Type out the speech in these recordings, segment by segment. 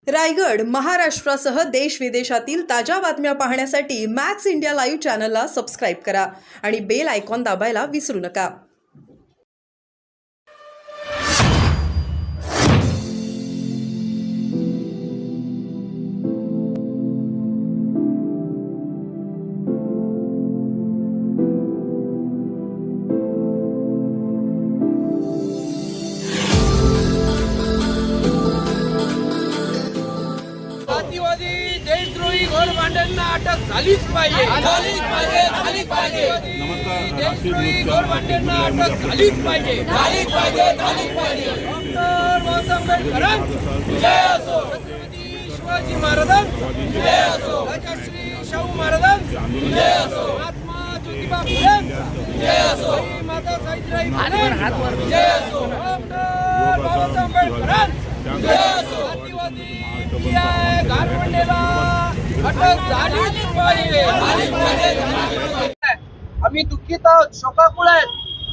रायगड, महाराष्ट्रासह देश विदेशातील ताज्या बातम्या पाहण्यासाठी मॅक्स इंडिया लाईव्ह चॅनलला सबस्क्राईब करा आणि बेल आयकॉन दाबायला विसरू नका. जातीवादी देशद्रोही घोरबांड्यांना अटक झालीच पाहिजे. देशद्रोही घोरबांड्यांना अटक झालीच पाहिजे. डॉक्टर बाबासाहेब आंबेडकरांचा जय असो. छत्रपती शिवाजी महाराजांचा जय असो. राजश्री शाहू महाराजांचा जय असो. महात्मा ज्योतिबा फुलेंचा जय असो. माता सावित्रीबाई फुले जय असो. डॉक्टर बाबासाहेब आंबेडकरांचा जय असो. जातीवादी घारवंडेला अटक झालीच पाहिजे. आम्ही दुःखित आहोत, शोकाकुळ आहेत.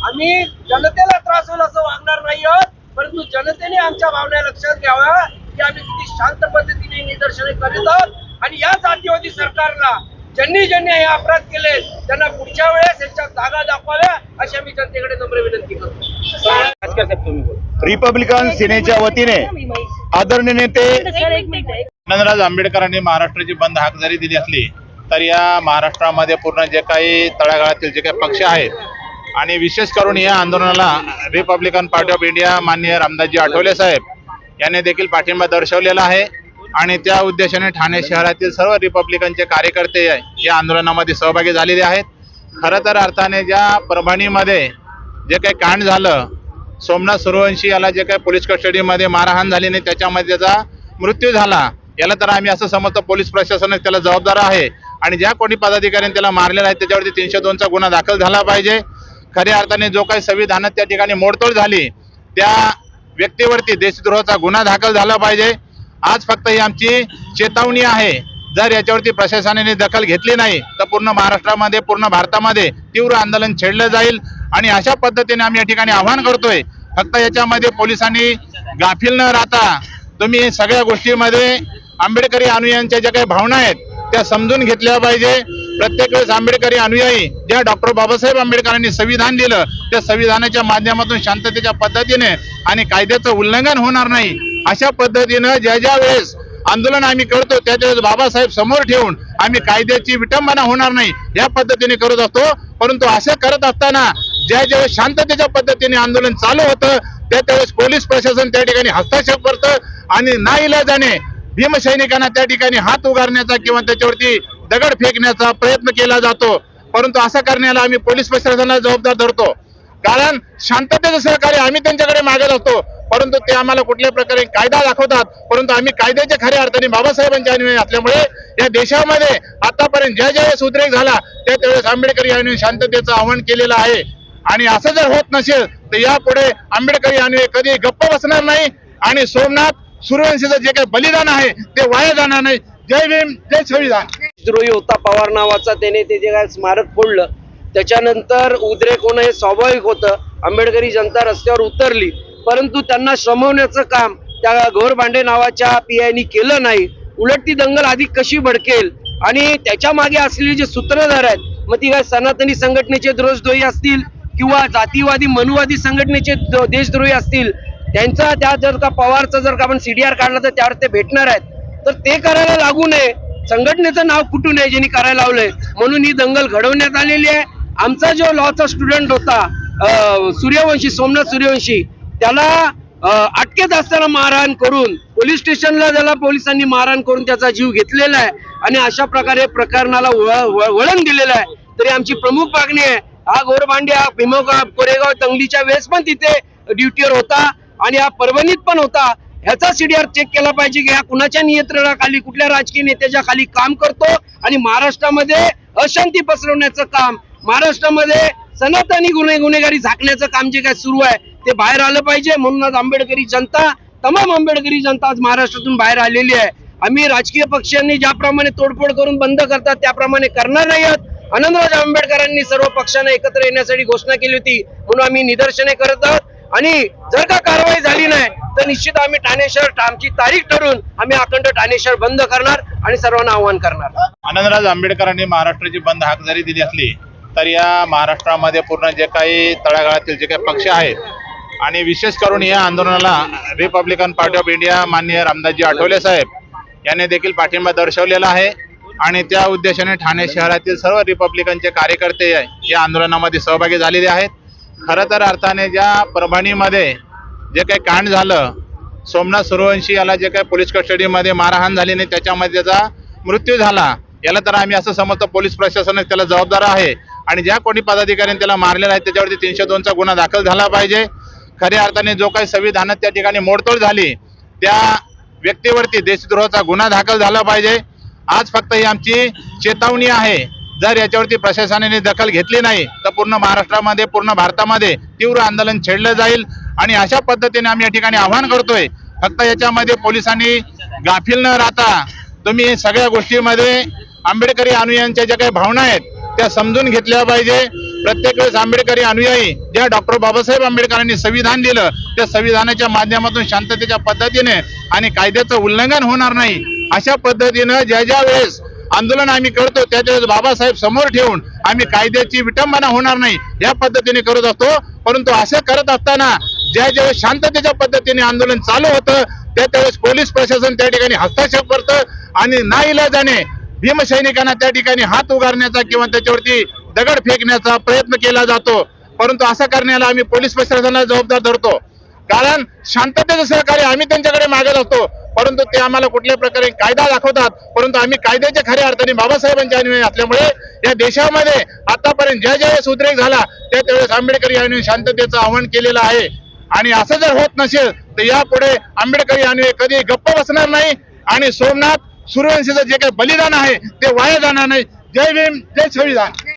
आम्ही जनतेला त्रास होईल असं वागणार नाही आहोत, परंतु जनतेने आमच्या भावना लक्षात घ्याव्या की आम्ही किती शांत पद्धतीने निदर्शने करीत आहोत. आणि या जातीवादी सरकारला ज्यांनी हे अपराध केले त्यांना पुढच्या वेळेस यांच्या जागा दाखवाव्या अशी आम्ही जनतेकडे नम्र विनंती करतो. रिपब्लिकन सेनेच्या वतीने आदरणीय नेते आनंदराज आंबेडकरांनी महाराष्ट्राची बंद हाक जरी दिली असली तर या महाराष्ट्रामध्ये पूर्ण जे काही तळागाळातील जे काही पक्ष आहेत आणि विशेष करून या आंदोलनाला रिपब्लिकन पार्टी ऑफ इंडिया माननीय रामदासजी आठवले साहेब यांनी देखील पाठिंबा दर्शवलेला आहे. आणि त्या उद्देशाने ठाणे शहरातील सर्व रिपब्लिकनचे कार्यकर्ते या आंदोलनामध्ये सहभागी झालेले आहेत. खरं तर अर्थाने ज्या परभणीमध्ये जे काही कांड झालं, सोमनाथ सूर्यवंशी याला जे काही पोलीस कस्टडीमध्ये मारहाण झाली नाही त्याच्यामध्ये त्याचा मृत्यू झाला, याला तर आम्ही असं समजतो पोलीस प्रशासन त्याला जबाबदार आहे. आणि ज्या कोणी पदाधिकाऱ्यांनी त्याला मारलेला आहे त्याच्यावरती 302चा गुन्हा दाखल झाला पाहिजे. खऱ्या अर्थाने जो काही संविधानात त्या ठिकाणी मोडतोड झाली त्या व्यक्तीवरती देशद्रोहाचा गुन्हा दाखल झाला पाहिजे. आज फक्त ही आमची चेतावणी आहे. जर याच्यावरती प्रशासनाने दखल घेतली नाही तर पूर्ण महाराष्ट्रामध्ये पूर्ण भारतामध्ये तीव्र आंदोलन छेडलं जाईल. आणि अशा पद्धतीने आम्ही या ठिकाणी आवाहन करतोय. फक्त याच्यामध्ये पोलिसांनी गाफील न राहता तुम्ही सगळ्या गोष्टीमध्ये आंबेडकरी अनुयायांच्या ज्या काही भावना आहेत त्या समजून घेतल्या पाहिजे. प्रत्येक वेळेस आंबेडकरी अनुयायी ज्या डॉक्टर बाबासाहेब आंबेडकरांनी संविधान दिलं त्या संविधानाच्या माध्यमातून शांततेच्या पद्धतीने आणि कायद्याचं उल्लंघन होणार नाही अशा पद्धतीनं ज्या वेळेस आंदोलन आम्ही करतो त्यावेळेस बाबासाहेब समोर ठेवून आम्ही कायद्याची विटंबना होणार नाही या पद्धतीने करत असतो. परंतु असं करत असताना ज्या शांततेच्या पद्धतीने आंदोलन चालू होतं त्यावेळेस पोलीस प्रशासन त्या ठिकाणी हस्तक्षेप करतं आणि नाईलाजाने भीमसैनिकांना त्या ठिकाणी हात उगारण्याचा किंवा त्याच्यावरती दगड फेकण्याचा प्रयत्न केला जातो. परंतु असं करण्याला आम्ही पोलीस प्रशासनाला जबाबदार धरतो. कारण शांततेचं सहकार्य आम्ही त्यांच्याकडे मागत असतो, परंतु ते आम्हाला कुठल्या प्रकारे कायदा दाखवतात. परंतु आम्ही कायद्याच्या खऱ्या अर्थाने बाबासाहेबांचे अनुयायी असल्यामुळे या देशामध्ये आतापर्यंत ज्या वेळेस उद्रेक झाला त्यावेळेस आंबेडकरी अनुयायी शांततेचं आवाहन केलेलं आहे. आणि असं जर होत नसेल तर यापुढे आंबेडकरी अनुयायी कधी गप्प बसणार नाही आणि सोमनाथ सूर्यवंशीचं जे काही बलिदान आहे ते वाया जाणार नाही. जय भीम, जय संविधान. देशद्रोही होता पवार नावाचा, त्याने ते जे काय स्मारक फोडलं त्याच्यानंतर उद्रेक होणं हे स्वाभाविक होतं. आंबेडकरी जनता रस्त्यावर उतरली, परंतु त्यांना श्रमवण्याचं काम त्या घोरबांडे नावाच्या पीआयनी केलं नाही. उलट ती दंगल अधिक कशी भडकेल आणि त्याच्या मागे असलेले जे सूत्रधार आहेत, मग ती काय सनातनी संघटनेचे देशद्रोही असतील किंवा जातीवादी मनुवादी संघटनेचे देशद्रोही असतील, त्यांचा त्या जर का पवारचा जर का आपण सीडीआर काढला तर त्यावर ते भेटणार आहेत. तर ते करायला लागू नये, संघटनेचं नाव फुटू नये ज्यांनी करायला लावलंय, म्हणून ही दंगल घडवण्यात आलेली आहे. आमचा जो लॉचा स्टुडंट होता सूर्यवंशी, सोमनाथ सूर्यवंशी, त्याला अटकेत असताना मारहाण करून पोलीस स्टेशनला त्याला पोलिसांनी मारहाण करून त्याचा जीव घेतलेला आहे. आणि अशा प्रकारे प्रकरणाला वळण दिलेलं आहे. तरी आमची प्रमुख मागणी आहे, हा घोरबांडे हा भीमगाव कोरेगाव दंगलीच्या वेळेस पण तिथे ड्युटीवर होता आणि हा परभणीत पण होता. ह्याचा सीडीआर चेक केला पाहिजे की हा कुणाच्या नियंत्रणाखाली कुठल्या राजकीय नेत्याच्या खाली काम करतो आणि महाराष्ट्रामध्ये अशांती पसरवण्याचं काम, महाराष्ट्रामध्ये सनातनी गुन्हेगारी झाकण्याचं काम जे काय सुरू आहे ते बाहेर आलं पाहिजे. म्हणूनच आंबेडकरी जनता, तमाम आंबेडकरी जनता आज महाराष्ट्रातून बाहेर आलेली आहे. आम्ही राजकीय पक्षांनी ज्याप्रमाणे तोडफोड करून बंद करतात त्याप्रमाणे करणार नाही आहोत. आनंदराज आंबेडकरांनी सर्व पक्षांना एकत्र येण्यासाठी घोषणा केली होती, म्हणून आम्ही निदर्शने करत आहोत. आणि जर का कारवाई झाली नाही तर निश्चित आम्ही ठाणे शहर आमची तारीख ठरवून आम्ही अखंड ठाणे शहर बंद करणार आणि सर्वांना आवाहन करणार. आनंदराज आंबेडकरांनी महाराष्ट्राची बंद हाक जरी दिली असली तर या महाराष्ट्रामध्ये पूर्ण जे काही तळागाळातील जे काही पक्ष आहेत आणि विशेष करून या आंदोलनाला रिपब्लिकन पार्टी ऑफ इंडिया माननीय रामदासजी आठवले साहेब यांनी देखील पाठिंबा दर्शवलेला आहे आणि त्या उद्देशाने ठाणे शहरातील सर्व रिपब्लिकनचे कार्यकर्ते या आंदोलनामध्ये सहभागी झालेले आहेत. खरं तर अर्थाने ज्या परभणीमध्ये जे काही कांड झालं, सोमनाथ सूर्यवंशी याला जे काही पोलीस कस्टडीमध्ये मारहाण झाली नाही त्याच्यामध्ये त्याचा मृत्यू झाला, याला तर आम्ही असं समजतो पोलीस प्रशासनाने त्याला जबाबदार आहे आणि ज्या कोणी पदाधिकाऱ्यांनी त्याला मारलेला आहे त्याच्यावरती 302चा गुन्हा दाखल झाला पाहिजे. खऱ्या अर्थाने जो काही संविधानात त्या ठिकाणी मोडतोड झाली त्या व्यक्तीवरती देशद्रोहाचा गुन्हा दाखल झाला पाहिजे. आज फक्त ही आमची चेतावणी आहे, जर याच्यावरती प्रशासनाने दखल घेतली नाही तर पूर्ण महाराष्ट्रामध्ये पूर्ण भारतामध्ये तीव्र आंदोलन छेडलं जाईल आणि अशा पद्धतीने आम्ही या ठिकाणी आवाहन करतोय. फक्त याच्यामध्ये पोलिसांनी गाफील न राहता तुम्ही सगळ्या गोष्टीमध्ये आंबेडकरी अनुयायांच्या ज्या काही भावना आहेत त्या समजून घेतल्या पाहिजे. प्रत्येक वेळेस आंबेडकरी अनुयायी ज्या डॉक्टर बाबासाहेब आंबेडकरांनी संविधान दिलं त्या संविधानाच्या माध्यमातून शांततेच्या पद्धतीने आणि कायद्याचं उल्लंघन होणार नाही अशा पद्धतीनं ज्या वेळेस आंदोलन आम्ही करतो त्यावेळेस बाबासाहेब समोर ठेवून आम्ही कायद्याची विटंबना होणार नाही या पद्धतीने करत असतो. परंतु असं करत असताना ज्यावेळेस शांततेच्या पद्धतीने आंदोलन चालू होतं त्यावेळेस पोलीस प्रशासन त्या ठिकाणी हस्तक्षेप करतं आणि नाईलाजाने भीमसैनिकांना त्या ठिकाणी हात उगारण्याचा किंवा त्याच्यावरती दगड फेकण्याचा प्रयत्न केला जातो. परंतु असं करण्याला आम्ही पोलीस प्रशासनाला जबाबदार धरतो, कारण शांततेचं सहकार्य आम्ही त्यांच्याकडे मागत असतो परंतु ते आम्हाला कुठल्या प्रकारे कायदा दाखवतात. परंतु आम्ही कायद्याच्या खऱ्या अर्थाने बाबासाहेबांच्या अनुयायी असल्यामुळे या देशामध्ये आतापर्यंत ज्यावेळेस उद्रेक झाला त्यावेळेस आंबेडकरी अनुयायी शांततेचं आवाहन केलेलं आहे आणि असं जर होत नसेल तर यापुढे आंबेडकरी अनुयायी कधी गप्प बसणार नाही आणि सोमनाथ सूर्यवंशीचं जे काही बलिदान आहे ते वाया जाणार नाही. जय भीम, जय संविधान.